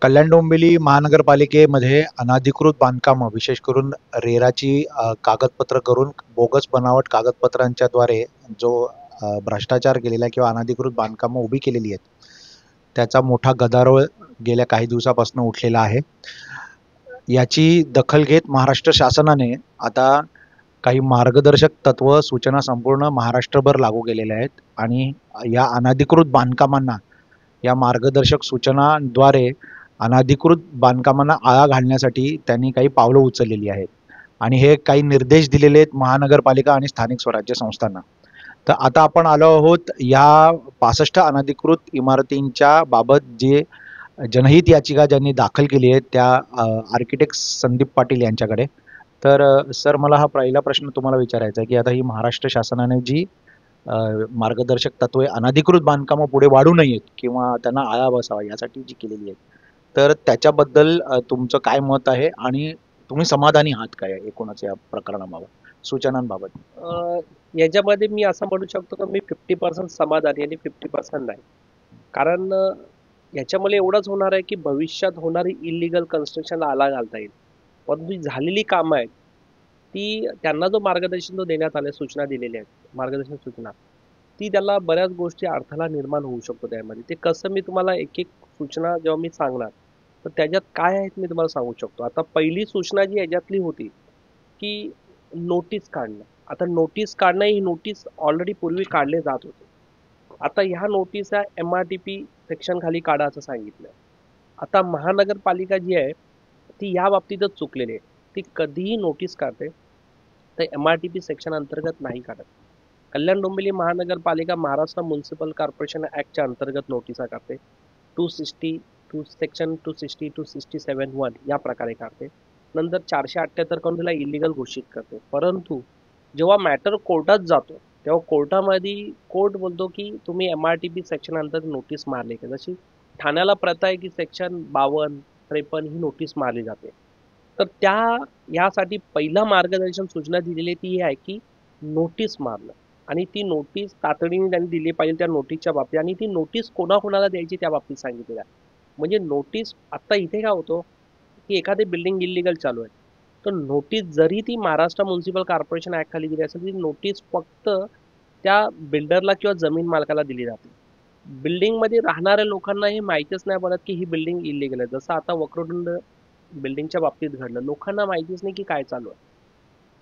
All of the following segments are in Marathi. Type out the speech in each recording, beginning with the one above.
कल्याण डोंबिवली महानगरपालिकेमध्ये अनधिकृत बांधकामं, विशेष करून रेराची कागदपत्र करून बोगस बनावट कागदपत्रांच्याद्वारे जो भ्रष्टाचार केलेला आहे किंवा अनधिकृत बांधकामं उभी केलेली आहेत, त्याचा मोठा गदारोळ गेल्या काही दिवसापासून उठलेला आहे. याची दखल घेत महाराष्ट्र शासनाने आता काही मार्गदर्शक तत्व, सूचना संपूर्ण महाराष्ट्रभर लागू केलेल्या आहेत आणि या अनधिकृत बांधकामांना, या मार्गदर्शक सूचनांद्वारे अनधिकृत बांधकामांना आळा घालण्यासाठी त्यांनी काही पावलं उचललेली आहेत आणि हे काही निर्देश दिलेले आहेत महानगरपालिका आणि स्थानिक स्वराज्य संस्थांना. तर आता आपण आलो आहोत या 65 अनधिकृत इमारतींच्या बाबत जे जनहित याचिका ज्यांनी दाखल केली आहे त्या आर्किटेक्ट संदीप पाटील यांच्याकडे. तर सर, मला हा पहिला प्रश्न तुम्हाला विचारायचा आहे की आता ही महाराष्ट्र शासनाने जी मार्गदर्शक तत्वे अनधिकृत बांधकामं पुढे वाढू नयेत किंवा त्यांना आळा बसावा यासाठी जी केलेली आहे, तर त्याच्याबद्दल तुमचं काय मत आहे आणि तुम्ही समाधानी आहात काय एकूणच या प्रकरणाबाबत, सूचनांबाबत? याच्यामध्ये मी असं म्हणू शकतो की मी 50% समाधानी आणि 50% नाही. कारण याच्यामुळे एवढंच होणार आहे की भविष्यात होणारी इलिगल कन्स्ट्रक्शनला आळा घालता येईल. परंतु जी झालेली कामं आहेत ती त्यांना जो मार्गदर्शन देण्यात आले, सूचना दिलेल्या आहेत, मार्गदर्शन सूचना, ती त्याला बऱ्याच गोष्टी अडथळा निर्माण होऊ शकतो त्यामध्ये. ते कसं मी तुम्हाला एक एक सूचना जेव्हा मी सांगणार तर त्याच्यात काय आहेत मी तुम्हाला सांगू शकतो. आता पहिली सूचना जी याच्यातली होती की नोटीस काढणं. आता नोटीस काढणं ही नोटीस ऑलरेडी पूर्वी काढले जात होते. आता ह्या नोटीसा MRTP सेक्शन खाली काढा असं सांगितलंय. आता महानगरपालिका जी आहे ती या बाबतीतच चुकलेली आहे. ती कधीही नोटीस काढते तर MRTP सेक्शन अंतर्गत नाही काढत. कल्याण डोंबिवली महानगरपालिका महाराष्ट्र म्युनिसिपल कॉर्पोरेशन ऍक्टच्या अंतर्गत नोटिसा काढते. 260 सेक्शन 260 267(1) या प्रकारे काढते. नंतर 478 करून तिला इलिगल घोषित करते. परंतु जेव्हा मॅटर कोर्टात जातो तेव्हा कोर्टामध्ये कोर्ट बोलतो की तुम्ही MRTP सेक्शन अंतर्गत नोटीस मारली का. जशी ठाण्याला प्रथा आहे की सेक्शन 52, 53 ही नोटीस मारली जाते. तर यासाठी पहिला मार्गदर्शन सूचना दिलेली ती आहे की नोटीस मारणं आणि ती नोटीस तातडीने त्यांनी दिली पाहिजे त्या नोटीसच्या बाबतीत आणि ती नोटीस कोणाकोणाला द्यायची त्या बाबतीत सांगितलेलं आहे. म्हणजे नोटीस आता इथे काय होतो की एखादी बिल्डिंग इलिगल चालू आहे तर नोटीस जरी ती महाराष्ट्र म्युनिसिपल कॉर्पोरेशन ऍक्ट खाली दिली असेल ती नोटीस फक्त त्या बिल्डरला किंवा जमीन मालकाला दिली जाते. बिल्डिंगमध्ये राहणाऱ्या लोकांना हे माहितीच नाही पडत की ही बिल्डिंग इलिगल आहे. जसं आता वक्रतुंड बिल्डिंगच्या बाबतीत घडलं, लोकांना माहितीच नाही की काय चालू आहे.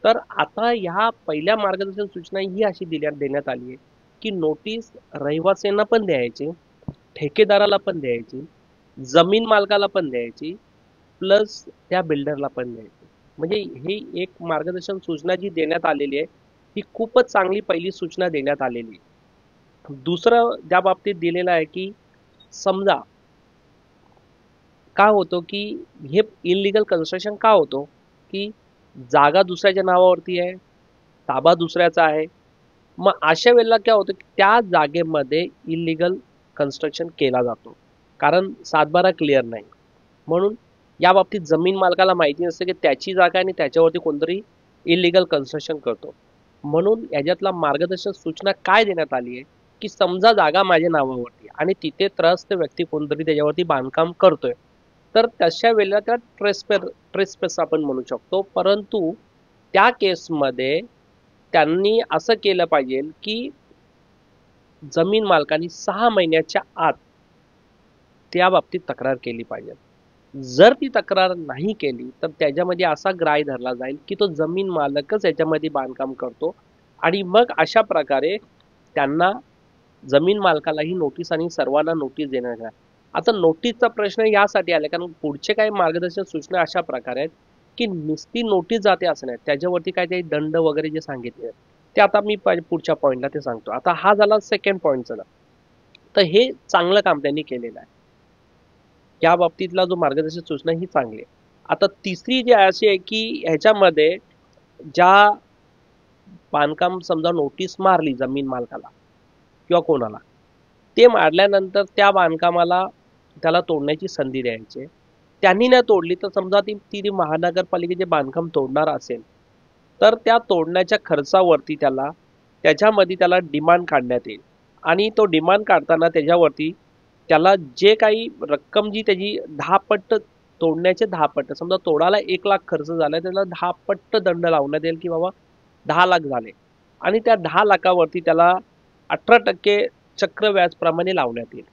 तर आता ह्या पहिल्या मार्गदर्शन सूचना ही अशी देण्यात आली आहे की नोटीस रहिवासींना पण द्यायची, ठेकेदाराला पण द्यायची, जमीन मालकाला पण द्यायची, प्लस त्या बिल्डरला पण द्यायची. म्हणजे ही एक मार्गदर्शन सूचना जी देण्यात आलेली आहे ही खूपच चांगली पहिली सूचना देण्यात आलेली आहे. दुसरं त्या बाबतीत दिलेलं आहे की समजा काय होतं की हे इलिगल कन्स्ट्रक्शन का होतो की जागा दुसऱ्याच्या नावावरती आहे, ताबा दुसऱ्याचा आहे. मग अशा वेळेला काय होतं की त्या जागेमध्ये इलिगल कन्स्ट्रक्शन केला जातो कारण सातबारा क्लिअर नाही. म्हणून या बाबतीत जमीन मालकाला माहिती नसते की त्याची जागा आणि त्याच्यावरती कोणतरी इलिगल कन्स्ट्रक्शन करतो. म्हणून याच्यातला मार्गदर्शक सूचना काय देण्यात आली आहे की समजा जागा माझ्या नावावरती आणि तिथे त्रस्त व्यक्ती कोणतरी त्याच्यावरती बांधकाम करतोय तर तशा वेळेला त्या ट्रेसपेस आपण म्हणू शकतो. परंतु त्या केसमध्ये त्यांनी असं केलं पाहिजे की जमीन मालकांनी 6 महिन्याच्या आत त्या बाबतीत तक्रार केली पाहिजे. जर ती तक्रार नाही केली तर त्याच्यामध्ये असा ग्राह्य धरला जाईल की तो जमीन मालकच याच्यामध्ये बांधकाम करतो आणि मग अशा प्रकारे त्यांना जमीन मालकालाही नोटीस आणि सर्वांना नोटीस देण्यात येणार. आता नोटीसचा प्रश्न यासाठी आला कारण पुढचे काही मार्गदर्शक सूचना अशा प्रकारे आहेत की नुसती नोटीस जाते असं नाही, त्याच्यावरती काय ते दंड वगैरे जे सांगितले ते आता मी पुढच्या पॉईंटला ते सांगतो. आता हा झाला सेकंड पॉईंट झाला. तर हे चांगलं काम त्यांनी केलेलं आहे. या बाबतीतला जो मार्गदर्शक सूचना ही चांगली आहे. आता तिसरी जी अशी आहे की ह्याच्यामध्ये ज्या बांधकाम समजा नोटीस मारली जमीन मालकाला किंवा कोणाला, ते मारल्यानंतर त्या बांधकामाला त्याला तोडण्याची संधी द्यायची. त्यांनी नाही तोडली तर समजा ती महानगरपालिकेचे बांधकाम तोडणार असेल तर त्या तोडण्याच्या खर्चावरती त्याच्यामध्ये त्याला डिमांड काढण्यात येईल आणि तो डिमांड काढताना त्याच्यावरती त्याला जे काही रक्कम जी त्याची 10 पट तोडण्याचे 10 पट, समजा तोडायला 1 लाख खर्च झाला, त्याला 10 पट दंड लावण्यात येईल की बाबा 10 लाख झाले, आणि त्या 10 लाखावरती त्याला 18% चक्रव्याज प्रमाणे लावण्यात येईल.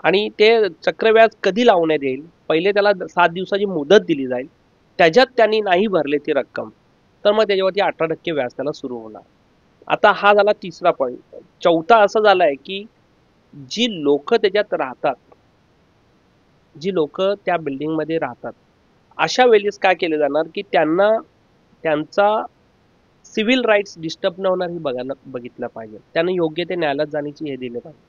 आणि ते चक्रव्याज कधी लावण्यात येईल, पहिले त्याला 7 दिवसाची मुदत दिली जाईल, त्याच्यात त्यांनी नाही भरले ती रक्कम, तर मग त्याच्यावरती 18% व्याज त्याला सुरू होणार. आता हा झाला तिसरा पॉईंट. चौथा असं झालाय की जी लोक त्याच्यात राहतात, जी लोक त्या बिल्डिंग मध्ये राहतात, अशा वेळेस काय केले जाणार की त्यांना त्यांचा सिव्हिल राईट्स डिस्टर्ब न होणार हे बघितलं पाहिजे. त्यांना योग्य ते न्यायालयात जाण्याची हे दिले पाहिजे,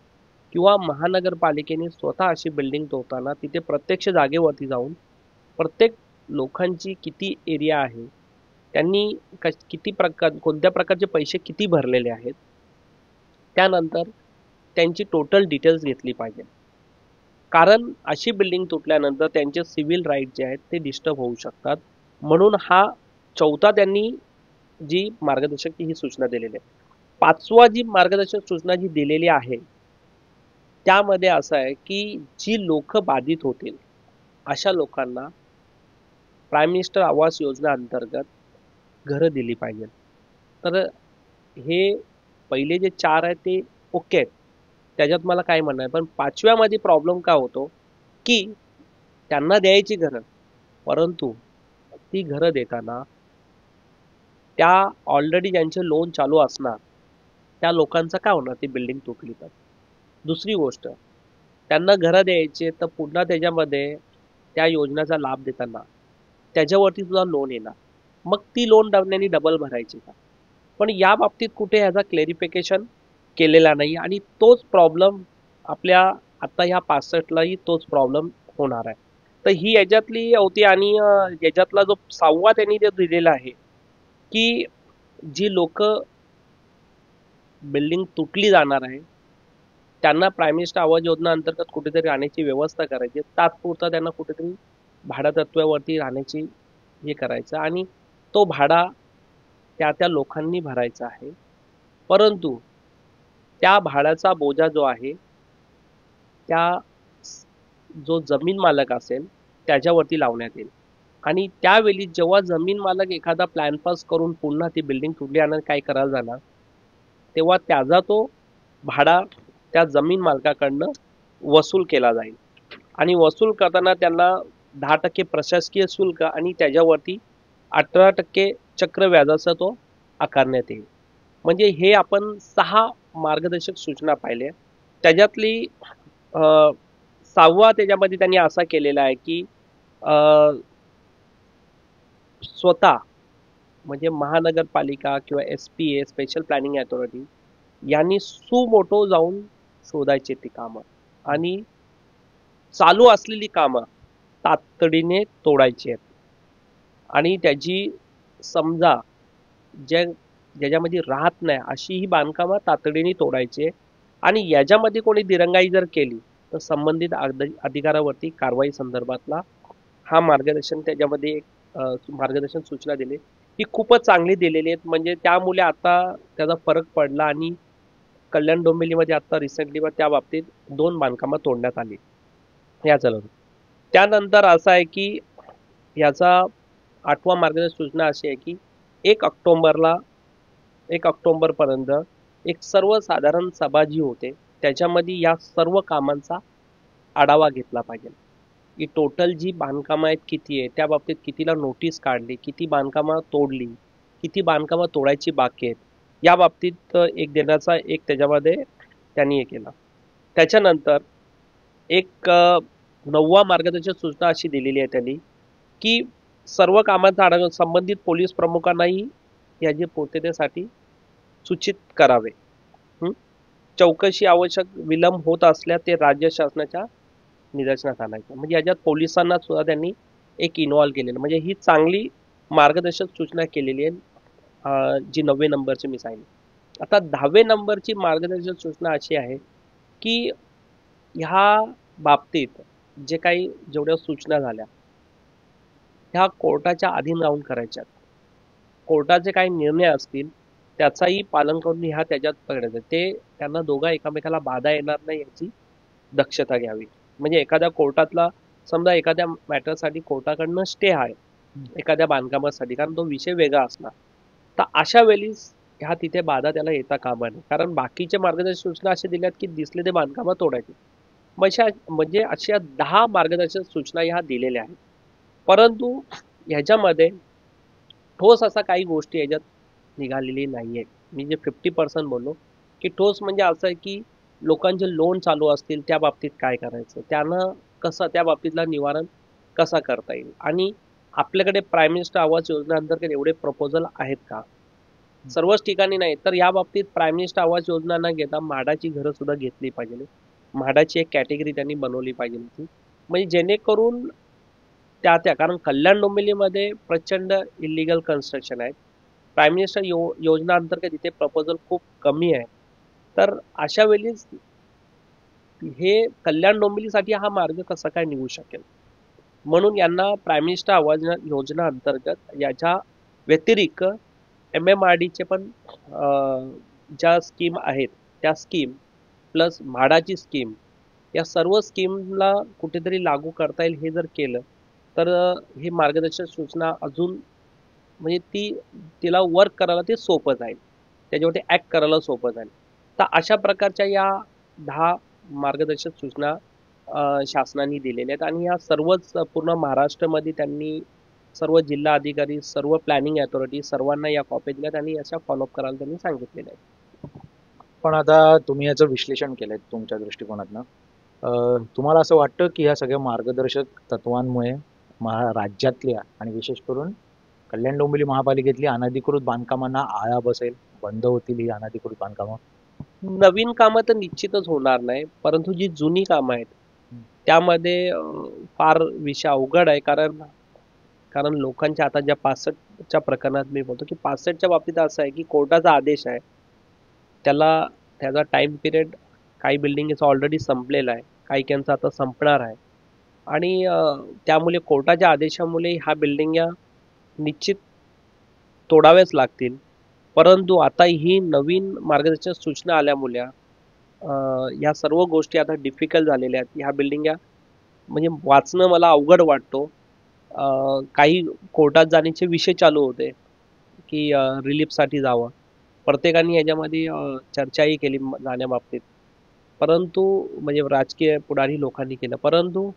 किंवा महानगरपालिकेने स्वतः अशी बिल्डिंग तोडताना तिथे प्रत्यक्ष जागेवरती जाऊन प्रत्येक लोकांची किती एरिया आहे, त्यांनी किती प्रकार, कोणत्या प्रकारचे पैसे किती भरलेले आहेत, त्यानंतर त्यांची टोटल डिटेल्स घेतली पाहिजे. कारण अशी बिल्डिंग तुटल्यानंतर त्यांचे सिव्हिल राईट जे आहेत ते डिस्टर्ब होऊ शकतात. म्हणून हा चौथा त्यांनी जी मार्गदर्शक ही सूचना दिलेली आहे. पाचवा जी मार्गदर्शक सूचना जी दिलेली आहे त्यामध्ये असं आहे की जी लोक बाधित होतील अशा लोकांना प्राईम मिनिस्टर आवास योजना अंतर्गत घरं दिली पाहिजे. तर हे पहिले जे 4 आहेत ते ओके आहेत, त्याच्यात मला काय म्हणणं आहे. पण 5व्यामध्ये प्रॉब्लेम काय होतो की त्यांना द्यायची घरं, परंतु ती घरं देताना त्या ऑलरेडी ज्यांचे लोन चालू असणार त्या लोकांचं काय होणार, ती बिल्डिंग तुटली तर. दुसरी गोष्ट, त्यांना घरं द्यायचे तर पुन्हा त्याच्यामध्ये त्या योजनेचा लाभ देताना त्याच्यावरती सुद्धा लोन येणार, मग ती लोन त्यांनी डबल भरायची का. पण या बाबतीत कुठे ह्याचा क्लेरिफिकेशन केलेला नाही, आणि तोच प्रॉब्लेम आपल्या आता ह्या 65लाही तोच प्रॉब्लेम होणार आहे. तर ही याच्यातली होती. आणि याच्यातला जो 6वा त्यांनी जे दिलेला आहे की जी लोक बिल्डिंग तुटली जाणार आहे त्यांना प्राईम मिनिस्टर आवास योजना अंतर्गत कुठेतरी राहण्याची व्यवस्था करायची, तात्पुरता त्यांना कुठेतरी भाड्यातत्वावरती राहण्याची हे करायचं, आणि तो भाडा त्या त्या लोकांनी भरायचा आहे. परंतु त्या भाड्याचा बोजा जो आहे त्या जो जमीन मालक असेल त्याच्यावरती लावण्यात येईल. आणि त्यावेळी जेव्हा जमीन मालक एखादा प्लॅन पास करून पुन्हा ती बिल्डिंग तुटली आणि काय करायला जाणार, तेव्हा त्याचा तो भाडा त्या जमीन मालकाकडनं वसूल केला जाईल. आणि वसूल करताना त्यांना 10% प्रशासकीय शुल्क आणि त्याच्यावरती 18% चक्रव्याजाचा तो आकारण्यात येईल. म्हणजे हे आपण 6 मार्गदर्शक सूचना पाहिल्या. त्याच्यातली 6वा त्याच्यामध्ये त्यांनी असा केलेला आहे की स्वतः म्हणजे महानगरपालिका किंवा SPA स्पेशल प्लॅनिंग अथॉरिटी यांनी सुमोटो जाऊन शोधायचे ती कामं, आणि चालू असलेली कामं तातडीने तोडायची आहेत. आणि त्याची समजा ज्याच्यामध्ये राहत नाही अशी ही बांधकामं तातडीने तोडायची. आणि याच्यामध्ये कोणी दिरंगाई जर केली तर संबंधित अधिकारावरती कारवाई संदर्भातला हा मार्गदर्शन त्याच्यामध्ये एक मार्गदर्शन सूचना दिली, ही खूपच चांगली दिलेली आहेत. म्हणजे त्यामुळे आता त्याचा फरक पडला, आणि कल्याण डोंबिवलीमध्ये आता रिसेंटली त्या बाबतीत 2 बांधकामं तोडण्यात आली या चालवून. त्यानंतर असं आहे की याचा 8वा मार्गदर्शक सूचना अशी आहे की 1 ऑक्टोबरपर्यंत एक सर्वसाधारण सभा जी होते त्याच्यामध्ये या सर्व कामांचा आढावा घेतला पाहिजे, की टोटल जी बांधकामं आहेत किती आहे, त्या बाबतीत कितीला नोटीस काढली, किती बांधकामं तोडली, किती बांधकामं तोडायची बाकी आहेत, या बाबतीत एक देण्याचा एक त्याच्यामध्ये त्यांनी हे केला. त्याच्यानंतर एक 9वा मार्गदर्शक सूचना अशी दिलेली आहे त्यांनी की सर्व कामांचा आढावा संबंधित पोलीस प्रमुखांनाही याची पूर्ततेसाठी सूचित करावे. चौकशी आवश्यक विलंब होत असल्यास ते राज्य शासनाच्या निदर्शनास आणायचं. म्हणजे याच्यात पोलिसांना सुद्धा त्यांनी एक इन्व्हॉल्व केलेलं, म्हणजे ही चांगली मार्गदर्शक सूचना केलेली आहे जी 9वे नंबरची मी सांगितली. आता 10वे नंबरची मार्गदर्शक सूचना अशी आहे की ह्या बाबतीत जे काही जेवढ्या सूचना झाल्या ह्या कोर्टाच्या अधीन राहून करायच्या. कोर्टाचे काही निर्णय असतील त्याचाही पालन करून ह्या त्याच्यात करायचं. ते त्यांना दोघा एकमेकाला बाधा येणार नाही याची दक्षता घ्यावी. म्हणजे एखाद्या कोर्टातला समजा एखाद्या मॅटरसाठी कोर्टाकडनं स्टे आहे एखाद्या बांधकामासाठी, कारण तो विषय वेगळा असणार. तर अशा वेळीच ह्या तिथे बाधा त्याला येता कामा नये. कारण बाकीचे मार्गदर्शक सूचना असे दिल्यात की दिसले ते बांधकामं तोडायची. म्हणजे अशा 10 मार्गदर्शक सूचना ह्या दिलेल्या आहेत. परंतु ह्याच्यामध्ये ठोस असा काही गोष्टी ह्याच्यात निघालेली नाहीये. मी जे 50% बोललो की ठोस म्हणजे असं आहे की लोकांचे लोन चालू असतील त्या बाबतीत काय करायचं, त्यानं कसं त्या बाबतीतला निवारण कसा करता येईल, आणि आपल्याकडे प्राईम मिनिस्टर आवास योजना अंतर्गत एवढे प्रपोजल आहेत का? सर्वच ठिकाणी नाही. तर या बाबतीत प्राईम मिनिस्टर आवास योजना न घेता म्हाडाची घरं सुद्धा घेतली पाहिजे. म्हाडाची एक कॅटेगरी त्यांनी बनवली पाहिजे होती, म्हणजे जेणेकरून त्या कारण कल्याण डोंबिवलीमध्ये प्रचंड इलिगल कन्स्ट्रक्शन आहे. प्राईम मिनिस्टर योजना अंतर्गत इथे प्रपोजल खूप कमी आहे. तर अशा वेळीच हे कल्याण डोंबिवलीसाठी हा मार्ग कसा काय निघू शकेल? म्हणून यांना प्राईम मिनिस्टर आवास योजना अंतर्गत याच्या व्यतिरिक्त MMRDचे पण ज्या स्कीम आहेत त्या स्कीम प्लस म्हाडाची स्कीम, या सर्व स्कीमला कुठेतरी लागू करता येईल हे जर केलं तर ही मार्गदर्शक सूचना अजून म्हणजे तिला वर्क करायला ते सोपं जाईल, त्याच्यावरती ॲक्ट करायला सोपं जाईल. तर अशा प्रकारच्या या 10 मार्गदर्शक सूचना शासनाने दिलेल्या आहेत, आणि या सर्वच पूर्ण महाराष्ट्रामध्ये त्यांनी सर्व जिल्हा अधिकारी, सर्व प्लॅनिंग अथॉरिटी सर्वांना या कॉपी दिल्यात आणि याच्या फॉलोअप करायला त्यांनी सांगितलेलं आहे. पण आता तुम्ही याचं विश्लेषण केलंय तुमच्या दृष्टिकोनातनं. तुम्हाला असं वाटतं की ह्या सगळ्या मार्गदर्शक तत्वांमुळे राज्यातल्या आणि विशेष करून कल्याण डोंबिवली महापालिकेतली अनधिकृत बांधकामांना आळा बसेल, बंद होतील ही अनधिकृत बांधकामं? नवीन कामं तर निश्चितच होणार नाही, परंतु जी जुनी कामं आहेत त्यामध्ये फार विषय अवघड आहे. कारण कारण लोकांच्या आता ज्या 65च्या प्रकरणात मी बोलतो की 65च्या बाबतीत असं आहे की कोर्टाचा आदेश आहे, त्याचा टाइम पिरियड काही बिल्डिंगचा ऑलरेडी संपलेला आहे, काही आता संपणार आहे, आणि त्यामुळे कोर्टाच्या आदेशामुळे ह्या बिल्डिंग निश्चित तोडाव्याच लागतील. परंतु आता ही नवीन मार्गदर्शक सूचना आल्यामुळे या सर्व गोष्टी आता डिफिकल्ट झालेल्या आहेत. ह्या बिल्डिंग म्हणजे वाचणं मला अवघड वाटतो. काही कोर्टात जाण्याचे विषय चालू होते की रिलीफसाठी जावं. प्रत्येकाने याच्यामध्ये चर्चाही केली जाण्याबाबतीत, परंतु म्हणजे राजकीय पुढारी लोकांनी केलं, परंतु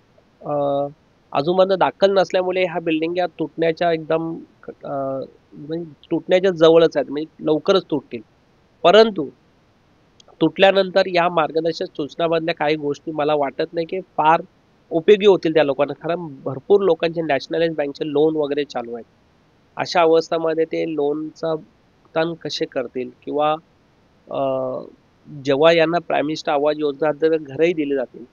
अजूनपर्यंत दाखल नसल्यामुळे ह्या बिल्डिंग तुटण्याच्या एकदम म्हणजे तुटण्याच्या जवळच आहेत, म्हणजे लवकरच तुटतील. परंतु तुटल्यानंतर या मार्गदर्शक सूचनामधल्या काही गोष्टी मला वाटत नाही की फार उपयोगी होतील त्या लोकांना, कारण भरपूर लोकांचे नॅशनलाइज बँकचे लोन वगैरे चालू आहेत. अशा अवस्थामध्ये ते लोनचा भुगतान कसे करतील, किंवा जेव्हा यांना प्राईम मिनिस्टर आवास योजना अंतर्गत घरही दिले जातील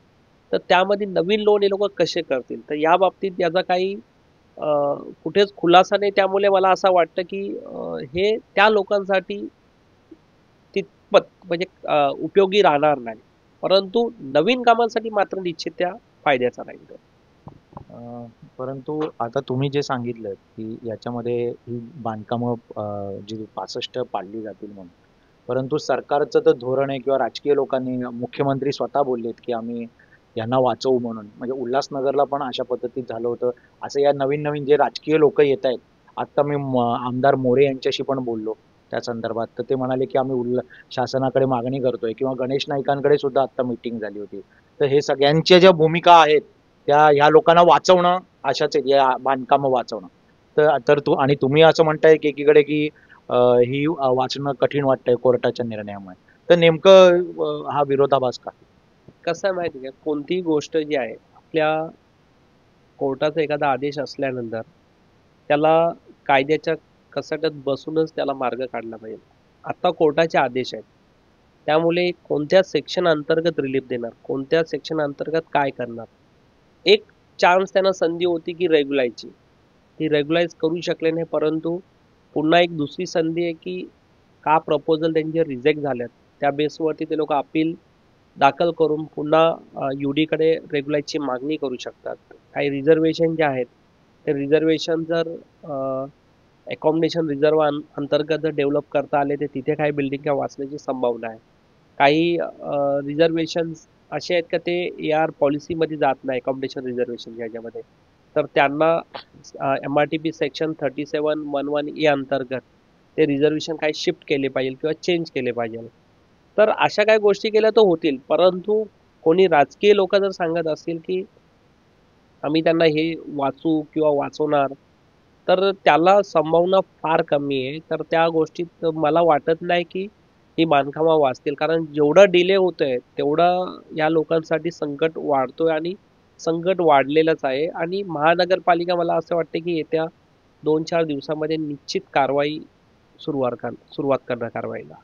तर त्यामध्ये नवीन लोन हे लोक कसे करतील? तर या बाबतीत याचा काही कुठेच खुलासा नाही. त्यामुळे मला असं वाटतं की हे त्या लोकांसाठी तितपत म्हणजे उपयोगी राहणार नाही, परंतु नवीन कामांसाठी मात्र निश्चित त्या फायद्याचा राहील. परंतु आता तुम्ही जे सांगितलं की याच्यामध्ये ही बांधकामं जी 65 पाडली जातील म्हणून, परंतु सरकारचं तर धोरण आहे किंवा राजकीय लोकांनी, मुख्यमंत्री स्वतः बोललेत की आम्ही यांना वाचवू म्हणून. म्हणजे उल्हासनगरला पण अशा पद्धतीत झालं होतं. असं या नवीन नवीन जे राजकीय लोक येत आहेत, आता मी आमदार मोरे यांच्याशी पण बोललो त्या संदर्भात, तर ते म्हणाले की आम्ही शासनाकडे मागणी करतोय, किंवा गणेश नाईकांकडे सुद्धा आता मीटिंग झाली होती. तर हे सगळ्यांच्या ज्या भूमिका आहेत त्या ह्या लोकांना वाचवणं अशाच आहेत, या बांधकामं वाचवणं. तर तुम्ही असं म्हणताय की एकीकडे की ही वाचणं कठीण वाटतंय कोर्टाच्या निर्णयामुळे. तर नेमकं हा विरोधाभास का? कसं आहे माहिती आहे का, कोणतीही गोष्ट जी आहे आपल्या कोर्टाचा एखादा आदेश असल्यानंतर त्याला कायद्याच्या कचाट्यात बसूनच त्याला मार्ग काढला पाहिजे. आता कोर्टाचे आदेश आहेत, त्यामुळे कोणत्या सेक्शन अंतर्गत रिलीफ देणार, कोणत्या सेक्शन अंतर्गत काय करणार, एक चान्स त्यांना संधी होती की रेग्युलायची, ती रेग्युलाइज करू शकले नाही. परंतु पुन्हा एक दुसरी संधी आहे की का प्रपोजल त्यांचे रिजेक्ट झाल्यात त्या बेसवरती ते लोक अपील दाखल करून पुन्हा UD कडे रेग्युलाइजची मागणी करू शकतात. काही रिझर्वेशन जे आहेत ते रिझर्वेशन जर अकॉमोडेशन रिझर्व अंतर्गत जर डेव्हलप करता आले तर तिथे काही बिल्डिंग वाचण्याची संभावना आहे. काही रिझर्वेशन असे आहेत का ते AR पॉलिसीमध्ये जात नाही अकॉमोडेशन रिझर्वेशन याच्यामध्ये, तर त्यांना MRTP सेक्शन 3711 अंतर्गत ते रिझर्वेशन काही शिफ्ट केले पाहिजे किंवा चेंज केले पाहिजे. तर अशा काही गोष्टी केल्या तर होतील, परंतु कोणी राजकीय लोक जर सांगत असतील की आम्ही त्यांना हे वाचू किंवा वाचवणार, तर त्याला संभावना फार कमी आहे. तर त्या गोष्टीत मला वाटत नाही की ही बांधकामं वाचतील, कारण जेवढा डिले होतोय तेवढं या लोकांसाठी संकट वाढतोय आणि संकट वाढलेलंच आहे. आणि महानगरपालिका मला असं वाटतं की येत्या 2-4 दिवसामध्ये निश्चित कारवाई सुरुवात करणार कारवाईला.